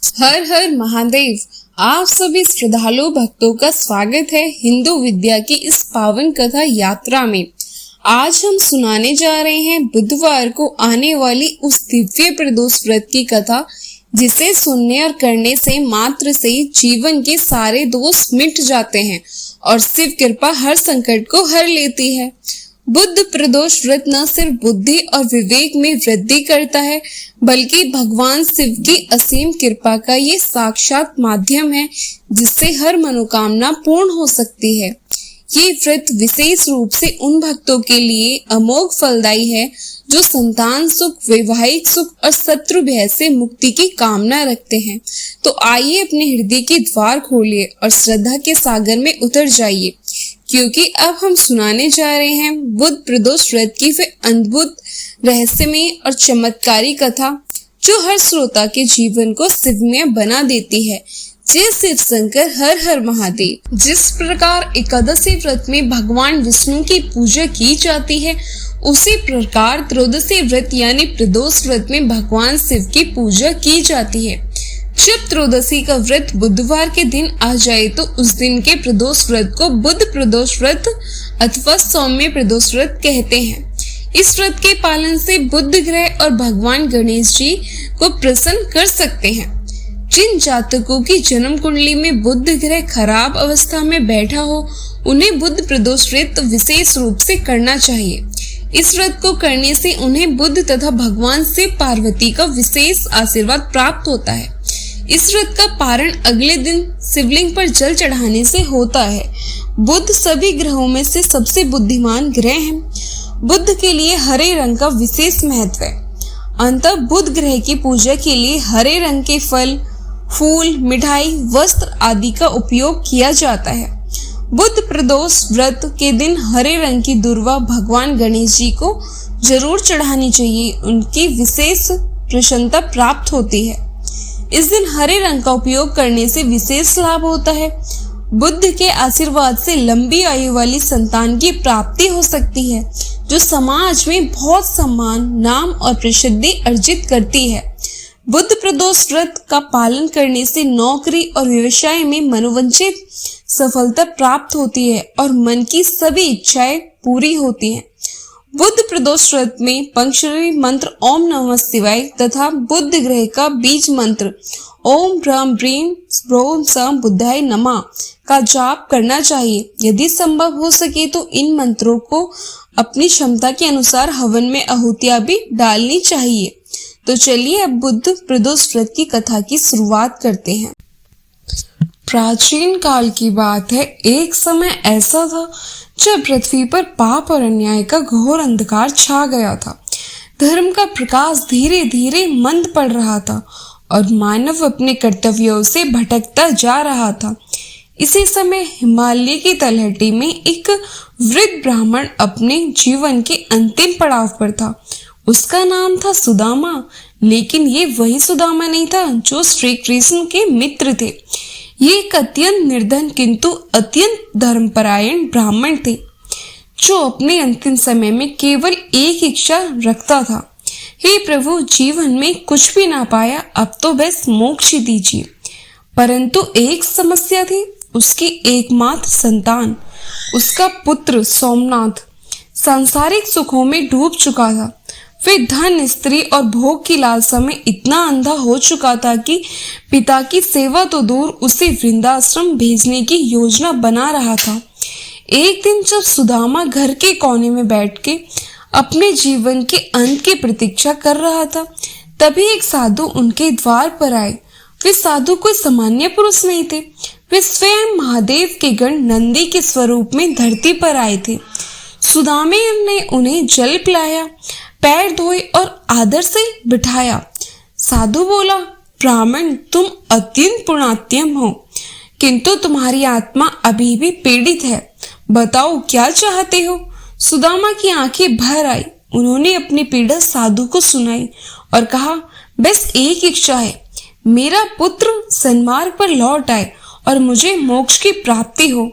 हर हर महादेव। आप सभी श्रद्धालु भक्तों का स्वागत है हिंदू विद्या की इस पावन कथा यात्रा में। आज हम सुनाने जा रहे हैं बुधवार को आने वाली उस दिव्य प्रदोष व्रत की कथा, जिसे सुनने और करने से मात्र से जीवन के सारे दोष मिट जाते हैं और शिव कृपा हर संकट को हर लेती है। बुध प्रदोष व्रत न सिर्फ बुद्धि और विवेक में वृद्धि करता है, बल्कि भगवान शिव की असीम कृपा का ये साक्षात माध्यम है जिससे हर मनोकामना पूर्ण हो सकती है। ये व्रत विशेष रूप से उन भक्तों के लिए अमोघ फलदायी है जो संतान सुख, वैवाहिक सुख और शत्रु भय से मुक्ति की कामना रखते हैं। तो आइए अपने हृदय के द्वार खोलिए और श्रद्धा के सागर में उतर जाइए, क्योंकि अब हम सुनाने जा रहे हैं बुध प्रदोष व्रत की फिर अद्भुत, रहस्यमय और चमत्कारी कथा, जो हर श्रोता के जीवन को शिवमय बना देती है। जय शिव शंकर, हर हर महादेव। जिस प्रकार एकादशी व्रत में भगवान विष्णु की पूजा की जाती है, उसी प्रकार त्रयोदशी व्रत यानी प्रदोष व्रत में भगवान शिव की पूजा की जाती है। जब त्रयोदशी का व्रत बुधवार के दिन आ जाए तो उस दिन के प्रदोष व्रत को बुध प्रदोष व्रत अथवा सौम्य प्रदोष व्रत कहते हैं। इस व्रत के पालन से बुध ग्रह और भगवान गणेश जी को प्रसन्न कर सकते हैं। जिन जातकों की जन्म कुंडली में बुध ग्रह खराब अवस्था में बैठा हो, उन्हें बुध प्रदोष व्रत विशेष रूप से करना चाहिए। इस व्रत को करने से उन्हें बुध तथा भगवान शिव पार्वती का विशेष आशीर्वाद प्राप्त होता है। इस व्रत का पारण अगले दिन शिवलिंग पर जल चढ़ाने से होता है। बुध सभी ग्रहों में से सबसे बुद्धिमान ग्रह है। बुध के लिए हरे रंग का विशेष महत्व है। अंततः बुध ग्रह की पूजा के लिए हरे रंग के फल, फूल, मिठाई, वस्त्र आदि का उपयोग किया जाता है। बुध प्रदोष व्रत के दिन हरे रंग की दुर्वा भगवान गणेश जी को जरूर चढ़ानी चाहिए। उनकी विशेष प्रसन्नता प्राप्त होती है। इस दिन हरे रंग का उपयोग करने से विशेष लाभ होता है। बुध के आशीर्वाद से लंबी आयु वाली संतान की प्राप्ति हो सकती है, जो समाज में बहुत सम्मान, नाम और प्रसिद्धि अर्जित करती है। बुध प्रदोष व्रत का पालन करने से नौकरी और व्यवसाय में मनोवांछित सफलता प्राप्त होती है और मन की सभी इच्छाएं पूरी होती हैं। बुध प्रदोष व्रत में पंचाक्षरी मंत्र ओम नमः शिवाय तथा बुध ग्रह का बीज मंत्र ओम ब्रह्म ब्रीम ब्रोम सम बुद्धाय नमः का जाप करना चाहिए। यदि संभव हो सके तो इन मंत्रों को अपनी क्षमता के अनुसार हवन में आहुतियां भी डालनी चाहिए। तो चलिए अब बुध प्रदोष व्रत की कथा की शुरुआत करते हैं। प्राचीन काल की बात है। एक समय ऐसा था जब पृथ्वी पर पाप और अन्याय का घोर अंधकार छा गया था। धर्म का प्रकाश धीरे धीरे मंद पड़ रहा था और मानव अपने कर्तव्यों से भटकता जा रहा था। इसी समय हिमालय की तलहटी में एक वृद्ध ब्राह्मण अपने जीवन के अंतिम पड़ाव पर था। उसका नाम था सुदामा, लेकिन ये वही सुदामा नहीं था जो श्री कृष्ण के मित्र थे। ये एक अत्यंत निर्धन किंतु अत्यंत धर्मपरायण ब्राह्मण थे, जो अपने अंतिम समय में केवल एक इच्छा रखता था, हे प्रभु, जीवन में कुछ भी ना पाया, अब तो बस मोक्ष दीजिए। परंतु एक समस्या थी। उसकी एकमात्र संतान, उसका पुत्र सोमनाथ, सांसारिक सुखों में डूब चुका था। फिर धन, स्त्री और भोग की लालसा में इतना अंधा हो चुका था कि पिता की सेवा तो दूर, उसे वृंदाश्रम भेजने की योजना बना रहा था। एक दिन जब सुदामा घर के कोने में बैठ के अपने जीवन के अंत की प्रतीक्षा कर रहा था, तभी एक साधु उनके द्वार पर आए। वे साधु कोई सामान्य पुरुष नहीं थे। वे स्वयं महादेव के गण नंदी के स्वरूप में धरती पर आए थे। सुदामे ने उन्हें जल पिलाया, पैर धोए और आदर से बिठाया। साधु बोला, ब्राह्मण, तुम अत्यंत पुण्यात्म हो, किंतु तुम्हारी आत्मा अभी भी पीड़ित है। बताओ क्या चाहते हो? सुदामा की आंखें भर आई। उन्होंने अपनी पीड़ा साधु को सुनाई और कहा, बस एक इच्छा है, मेरा पुत्र सन्मार्ग पर लौट आए और मुझे मोक्ष की प्राप्ति हो।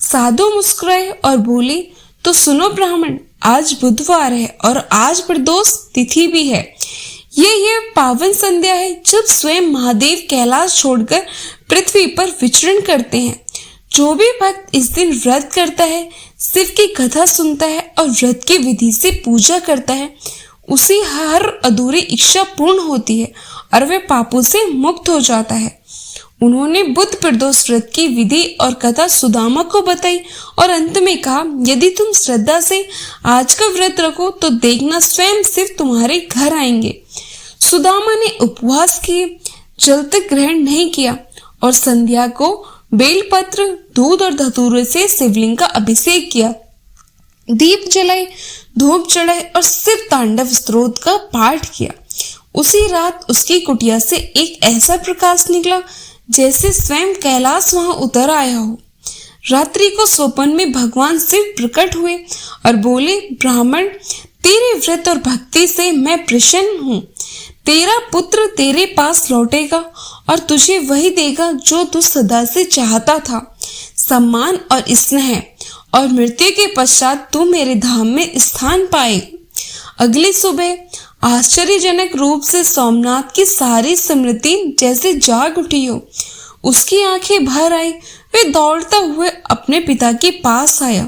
साधु मुस्कुराए और बोले, तो सुनो ब्राह्मण, आज बुधवार है और आज प्रदोष तिथि भी है। ये पावन संध्या है जब स्वयं महादेव कैलाश छोड़कर पृथ्वी पर विचरण करते हैं। जो भी भक्त इस दिन व्रत करता है, शिव की कथा सुनता है और व्रत की विधि से पूजा करता है, उसी हर अधूरी इच्छा पूर्ण होती है और वह पापों से मुक्त हो जाता है। उन्होंने बुद्ध प्रदोष व्रत की विधि और कथा सुदामा को बताई और अंत में कहा, यदि तुम श्रद्धा से आज का व्रत रखो तो देखना स्वयं शिव तुम्हारे घर आएंगे। सुदामा ने उपवास किए, जल तक ग्रहण नहीं किया और संध्या को बेलपत्र, दूध और धतूरे से शिवलिंग का अभिषेक किया, दीप जलाए, धूप चढ़ाए और शिव तांडव स्तोत्र का पाठ किया। उसी रात उसकी कुटिया से एक ऐसा प्रकाश निकला जैसे स्वयं कैलाश वहां उतर आया हो। रात्रि को स्वप्न में भगवान शिव प्रकट हुए और बोले, ब्राह्मण, तेरे व्रत और भक्ति से मैं प्रसन्न हूँ। तेरा पुत्र तेरे पास लौटेगा और तुझे वही देगा जो तू सदा से चाहता था, सम्मान और स्नेह, और मृत्यु के पश्चात तू मेरे धाम में स्थान पाए। अगली सुबह आश्चर्यजनक रूप से सोमनाथ की सारी स्मृति जैसे जाग उठी हो। उसकी आंखें भर आई। वे दौड़ता हुए अपने पिता के पास आया,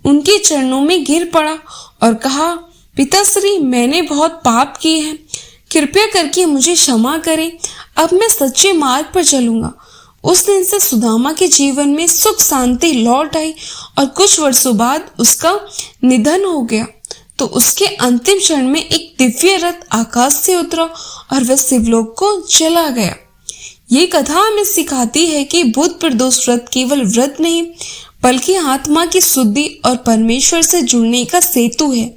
उनके चरणों में गिर पड़ा और कहा, पिताश्री, मैंने बहुत पाप किए हैं, कृपया करके मुझे क्षमा करें। अब मैं सच्चे मार्ग पर चलूंगा। उस दिन से सुदामा के जीवन में सुख शांति लौट आई और कुछ वर्षों बाद उसका निधन हो गया। तो उसके अंतिम क्षण में एक दिव्य रथ आकाश से उतरा और वह शिवलोक को चला गया। ये कथा हमें सिखाती है कि बुद्ध प्रदोष व्रत केवल व्रत नहीं, बल्कि आत्मा की शुद्धि और परमेश्वर से जुड़ने का सेतु है।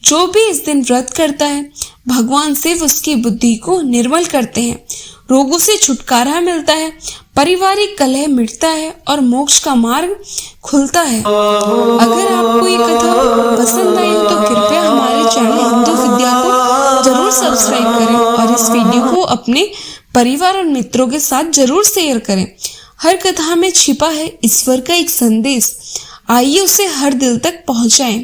जो भी इस दिन व्रत करता है, भगवान शिव उसकी बुद्धि को निर्मल करते हैं, रोगों से छुटकारा मिलता है, पारिवारिक कलह मिटता है और मोक्ष का मार्ग खुलता है। अगर आपको ये कथा पसंद आई तो कृपया हमारे चैनल हिंदू विद्या को जरूर सब्सक्राइब करें और इस वीडियो को अपने परिवार और मित्रों के साथ जरूर शेयर करें। हर कथा में छिपा है ईश्वर का एक संदेश, आइए उसे हर दिल तक पहुंचाएं।